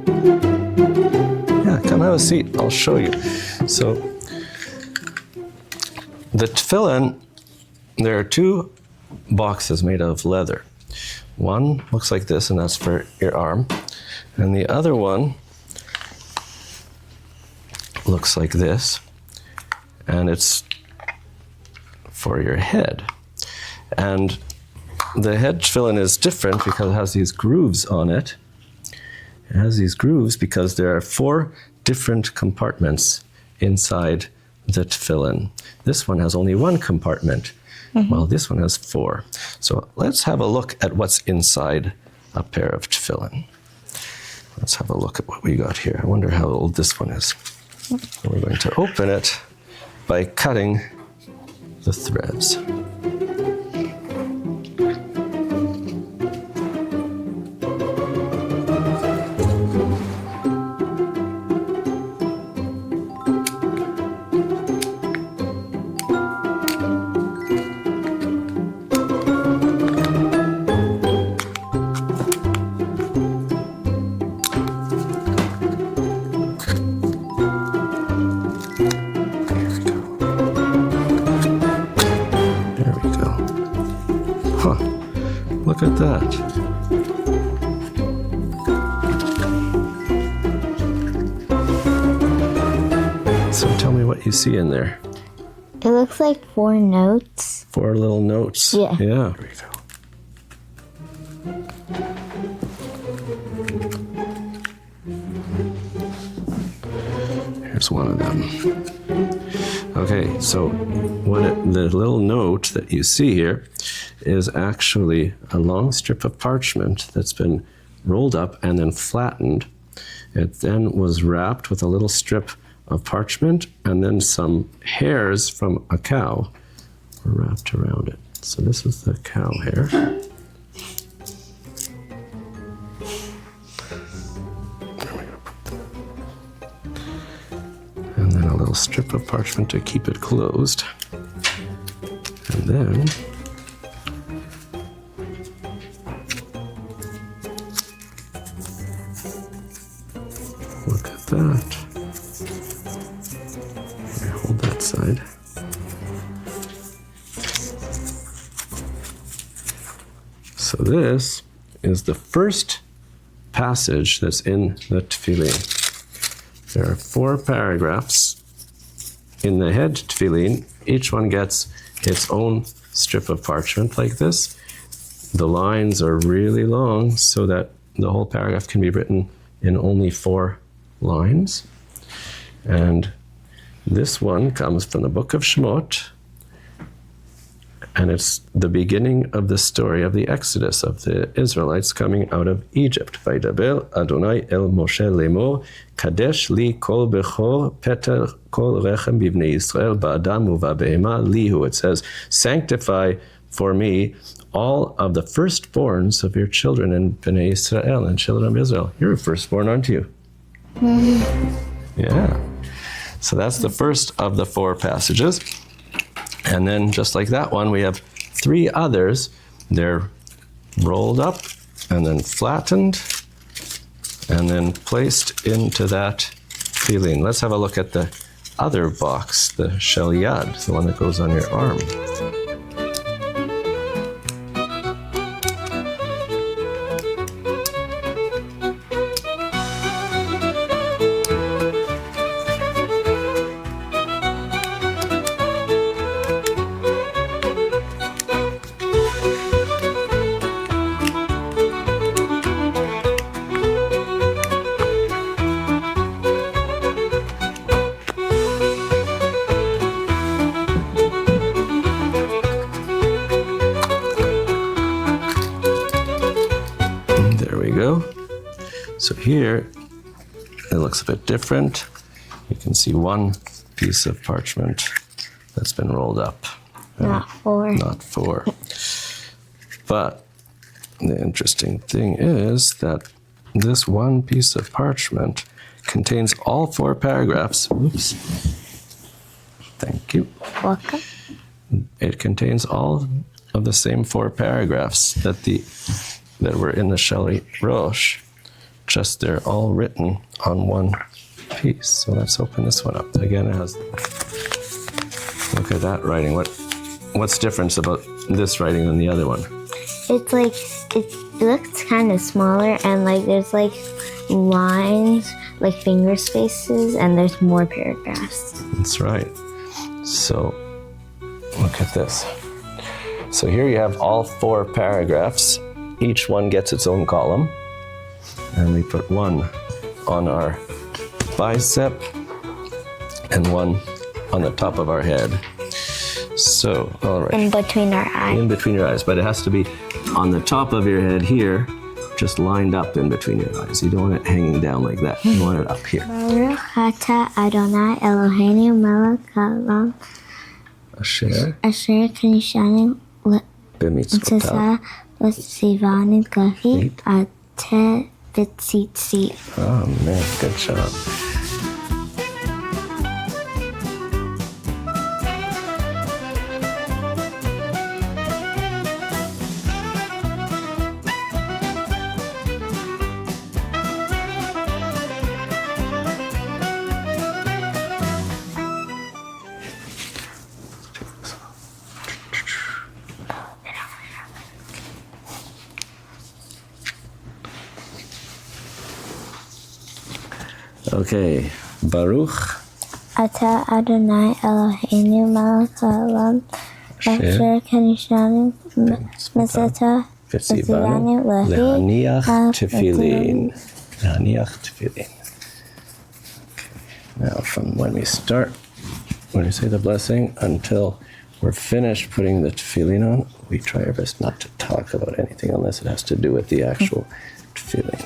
Yeah, come have a seat. I'll show you. So, the tefillin, there are two boxes made of leather. One looks like this, and that's for your arm. And the other one looks like this, and it's for your head. And the head tefillin is different because it has these grooves on it. It has these grooves because there are 4 different compartments inside the tefillin. This one has only 1 compartment, while this one has 4. So let's have a look at what's inside a pair of tefillin. Let's have a look at what we got here. I wonder how old this one is. We're going to open it by cutting the threads. Look at that. So tell me what you see in there. It looks like 4 notes. 4 little notes. Yeah. Yeah. There we go. Here's one of them. Okay, so the little note that you see here is actually a long strip of parchment that's been rolled up and then flattened. It then was wrapped with a little strip of parchment, and then some hairs from a cow were wrapped around it. So this is the cow hair. And then a little strip of parchment to keep it closed. And then look at that. Here, hold that side. So this is the first passage that's in the Tefillin. There are 4 paragraphs in the head Tefillin. Each one gets its own strip of parchment like this. The lines are really long so that the whole paragraph can be written in only 4 lines. And this one comes from the book of Shemot, and it's the beginning of the story of the Exodus of the Israelites coming out of Egypt. Vaydaber Adonai el Moshe lemor, Kadesh li kol bechor peter kol rechem bivnei Yisrael ba'adam u'ba'behema lihu. It says, sanctify for me all of the firstborns of your children and Bnei Israel and children of Israel. You're a firstborn, aren't you? Yeah. So that's the first of the 4 passages. And then just like that one, we have 3 others. They're rolled up and then flattened and then placed into that tefillin. Let's have a look at the other box, the shel yad, the one that goes on your arm. So here, it looks a bit different. You can see 1 piece of parchment that's been rolled up. Not 4. Not 4. But the interesting thing is that this 1 piece of parchment contains all 4 paragraphs. Oops. Thank you. Welcome. It contains all of the same 4 paragraphs that were in the Shel Rosh. just they're all written on one piece. So let's open this one up. Again, it has, look at that writing. What's different about this writing than the other one? It's like, it looks kind of smaller, and like there's like lines, like finger spaces, and there's more paragraphs. That's right. So look at this. So here you have all 4 paragraphs. Each one gets its own column. And we put one on our bicep and one on the top of our head. So, all right. In between our eyes. In between your eyes, but it has to be on the top of your head here, just lined up in between your eyes. You don't want it hanging down like that. You want it up here. Baruch atah Adonai Eloheinu melech haolam Asher asher kanishanu b'mitzvotav. v'tzivanu kahi ateh v'tzitzit. Oh man, good job. Okay, Baruch Atah Adonai Eloheinu melech haolam asher kanishanu v'tzivanu v'tzivanu lehaniach tefilin. Lehaniach tefilin. Okay. Now from when we start, when we say the blessing, until we're finished putting the tefillin on, we try our best not to talk about anything unless it has to do with the actual tefillin.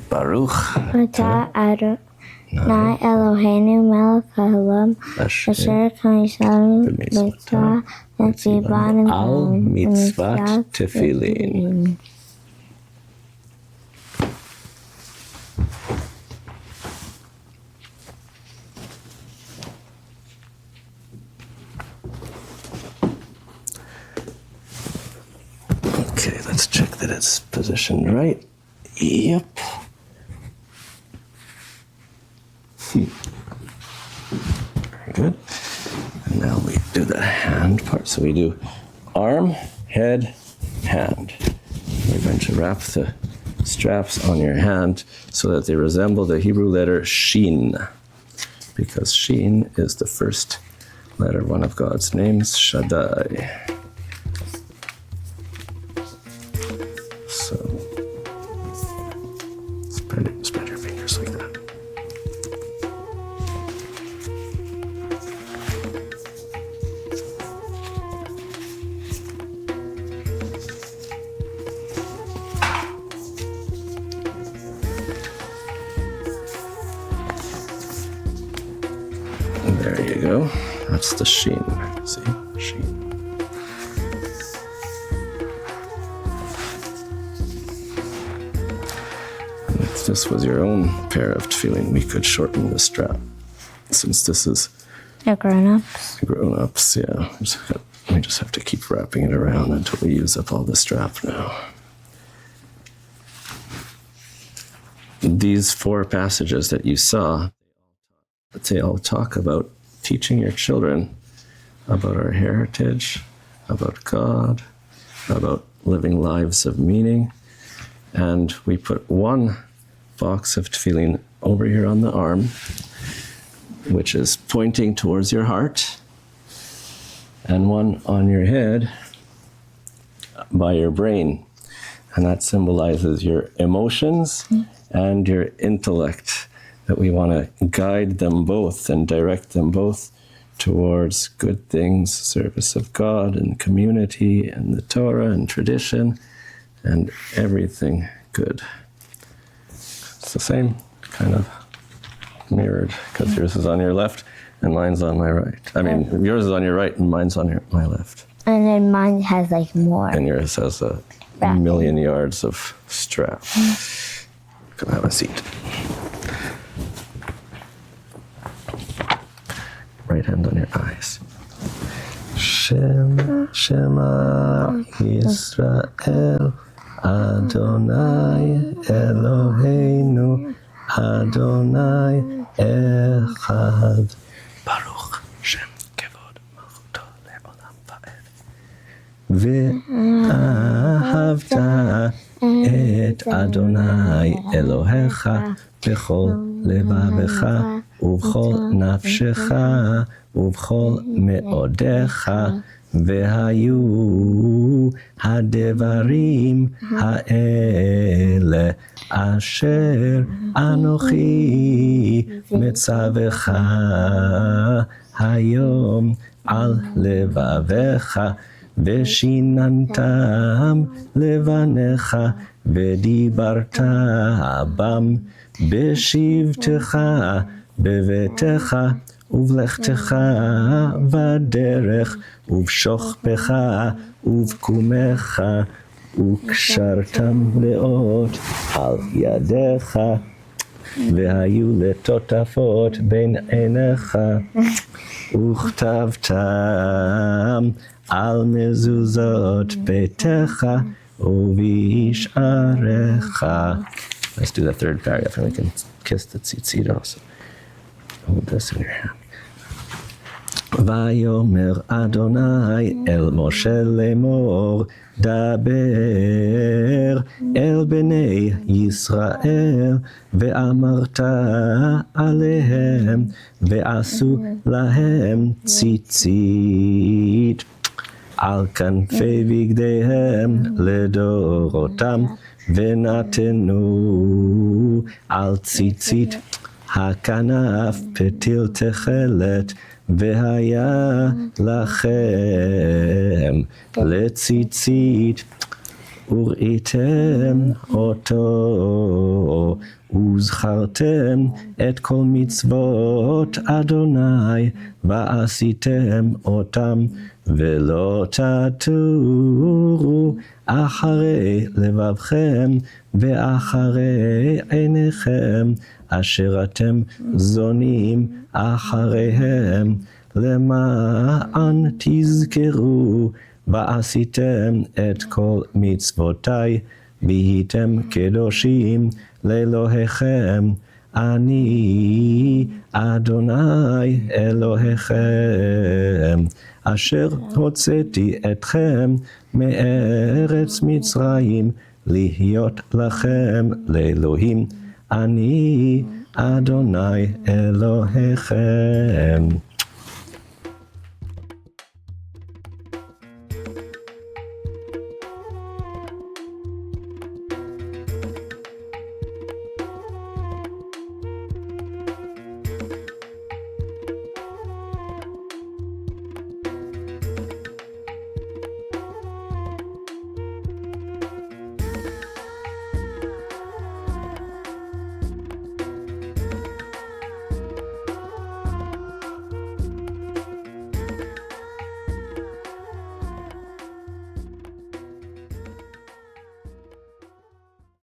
Baruch Atah Adonai Eloheinu melech haolam asher kanishanu v'tzivanu al mitzvat tefillin. Okay, let's check that it's positioned right. Yep. Very good. And now we do the hand part. So we do arm, head, hand. We're going to wrap the straps on your hand so that they resemble the Hebrew letter Shin, because Shin is the first letter, one of God's names, Shaddai. So spread your fingers like that. There you go. That's the Shin. See? Shin. And if this was your own pair of tefillin, we could shorten the strap. Since this is The grown-ups. grown-ups, yeah. We just have to keep wrapping it around until we use up all the strap now. These 4 passages that you saw they all talk about teaching your children about our heritage, about God, about living lives of meaning. And we put one box of tefillin over here on the arm, which is pointing towards your heart, and one on your head by your brain. And that symbolizes your emotions and your intellect, that we want to guide them both and direct them both towards good things, service of God and community and the Torah and tradition and everything good. It's the same, kind of mirrored, because yours is on your left and mine's on my right. I mean, yours is on your right and mine's on my left. And then mine has like more. And yours has a million yards of strap. Come have a seat. Right hand on your eyes. Shema Yisrael, Adonai Eloheinu, Adonai Echad. Baruch Shem Kevod Malchuto Le'olam Va'ed. Ve'ahavta et Adonai Elohecha b'chol levavecha ובכל נפשך ובכל מאודיך, והיו הדברים האלה אשר אנוכי מצווך היום על לבביך, ושיננתם לבניך, ודיברת בם בשבתך בביתך ובלכתך בדרך ובשוכבך ובקומך, וקשרתם לאות על ידיך, והיו לטוטפות בין עיניך, וכתבתם על מזוזות ביתך ובשעריך. Let's do the third paragraph and we can kiss the tzitzit also. Hold this in your hand. ויאמר אדוני אל משה לאמור, דבר אל בני ישראל, ואמרת עליהם, ועשו להם ציצית על כנפי בגדיהם לדורותם, ונתנו על ציצית הכנף פתיל תכלת, והיה לכם לציצית, וראיתם אותו, וזכרתם את כל מצוות אדוני, ועשיתם אותם, ולא תטורו אחרי לבבכם ואחרי עיניכם, אשר אתם זונים אחריהם, למען תזכרו ועשיתם את כל מצוותיי, והייתם קדושים לאלוהיכם, אני אדוני אלוהיכם, אשר הוצאתי אתכם מארץ מצרים, להיות לכם לאלוהים, אני אדוני אלוהיכם.